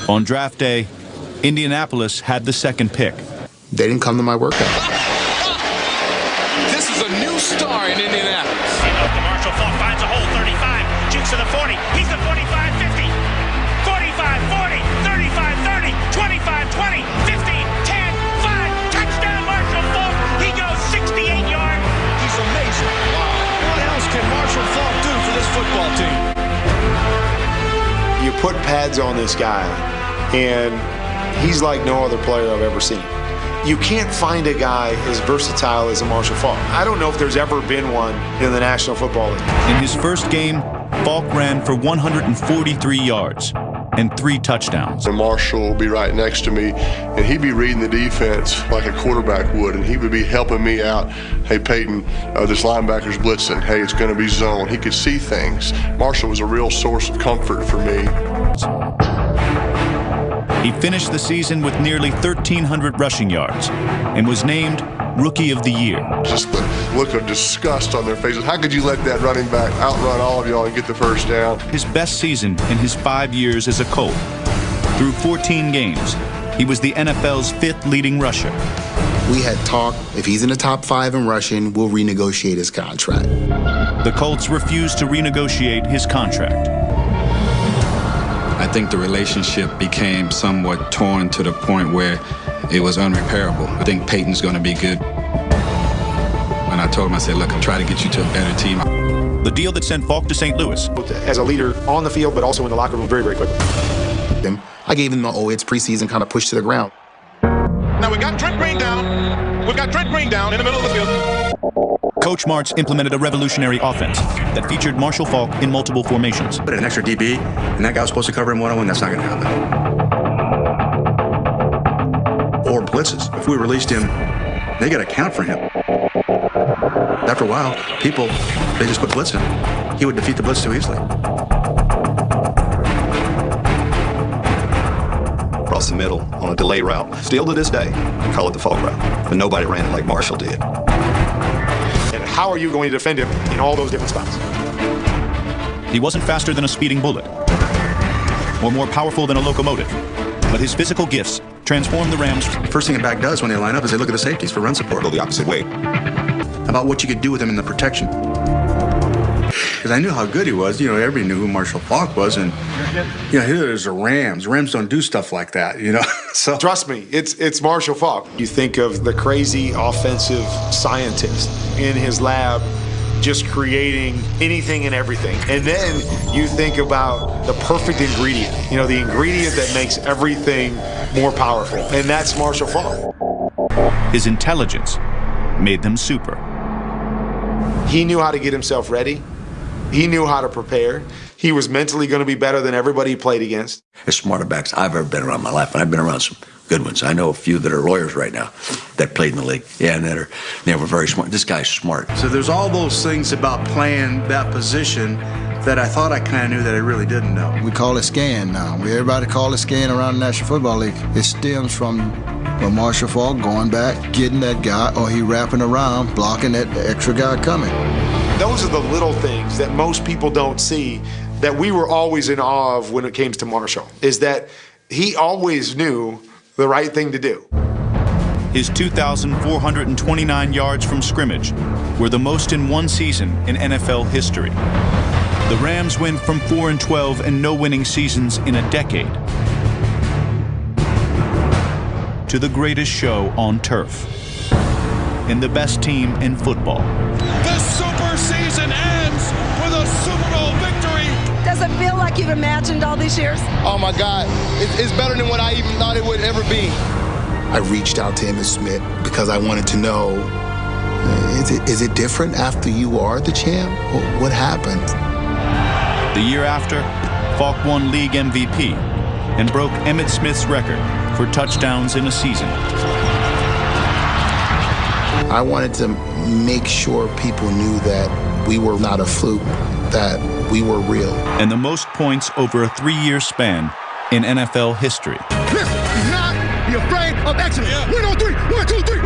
On draft day, Indianapolis had the second pick. They didn't come to my workout. This is a new star in Indianapolis. Marshall Faulk finds a hole, 35, jukes to the 40. He's the 45, 50, 45, 40, 35, 30, 25, 20, 15, 10, 5. Touchdown, Marshall Faulk. He goes 68 yards. He's amazing. Wow. What else can Marshall Faulk do for this football team? You put pads on this guy, and he's like no other player I've ever seen. You can't find a guy as versatile as a Marshall Faulk. I don't know if there's ever been one in the National Football League. In his first game, Faulk ran for 143 yards and 3 touchdowns. And Marshall will be right next to me, and he'd be reading the defense like a quarterback would, and he would be helping me out. Hey, Peyton, this linebacker's blitzing. Hey, it's going to be zone. He could see things. Marshall was a real source of comfort for me. He finished the season with nearly 1,300 rushing yards and was named Rookie of the Year. Just the look of disgust on their faces. How could you let that running back outrun all of y'all and get the first down? His best season in his 5 years as a Colt. Through 14 games, he was the NFL's 5th leading rusher. We had talked, if he's in the top 5 in rushing, we'll renegotiate his contract. The Colts refused to renegotiate his contract. I think the relationship became somewhat torn to the point where it was unrepairable. I think Peyton's going to be good. And I told him, I said, look, I'm trying to get you to a better team. The deal that sent Faulk to St. Louis. As a leader on the field, but also in the locker room very, very quickly. I gave him the it's preseason kind of push to the ground. Now we got Trent Green down. We've got Trent Green down in the middle of the field. Coach Martz implemented a revolutionary offense that featured Marshall Faulk in multiple formations. But an extra DB, and that guy was supposed to cover him one-on-one, that's not going to happen. Or blitzes. If we released him, they got to account for him. After a while, they just quit blitzing. He would defeat the blitz too easily. Across the middle on a delay route. Still to this day, I call it the Faulk route. But nobody ran it like Marshall did. And how are you going to defend him in all those different spots? He wasn't faster than a speeding bullet or more powerful than a locomotive, but his physical gifts transformed the Rams. First thing a back does when they line up is they look at the safeties for run support. Go the opposite way. About what you could do with him in the protection. Because I knew how good he was. Everybody knew who Marshall Faulk was. And, here's the Rams. Rams don't do stuff like that, So trust me, it's Marshall Faulk. You think of the crazy offensive scientist in his lab just creating anything and everything. And then you think about the perfect ingredient, the ingredient that makes everything more powerful. And that's Marshall Faulk. His intelligence made them super. He knew how to get himself ready. He knew how to prepare. He was mentally going to be better than everybody he played against. As smarter backs I've ever been around in my life, and I've been around some good ones. I know a few that are lawyers right now that played in the league. Yeah, and they were very smart. This guy's smart. So there's all those things about playing that position that I thought I kind of knew that I really didn't know. We call it scan now. Everybody call it scan around the National Football League. It stems from Marshall Faulk going back, getting that guy, or he wrapping around, blocking that extra guy coming. Those are the little things that most people don't see that we were always in awe of when it came to Marshall, is that he always knew the right thing to do. His 2,429 yards from scrimmage were the most in one season in NFL history. The Rams went from 4-12 and no winning seasons in a decade to the greatest show on turf and the best team in football. The super season ends with a Super Bowl victory. Does it feel like you've imagined all these years? Oh my God, it's better than what I even thought it would ever be. I reached out to Emmitt Smith because I wanted to know, is it different after you are the champ? What happened? The year after, Faulk won league MVP and broke Emmitt Smith's record for touchdowns in a season. I wanted to make sure people knew that we were not a fluke, that we were real. And the most points over a 3-year span in NFL history. Listen, do not be afraid of excellence. Yeah. 1, 2, 3, 1, 2, 3.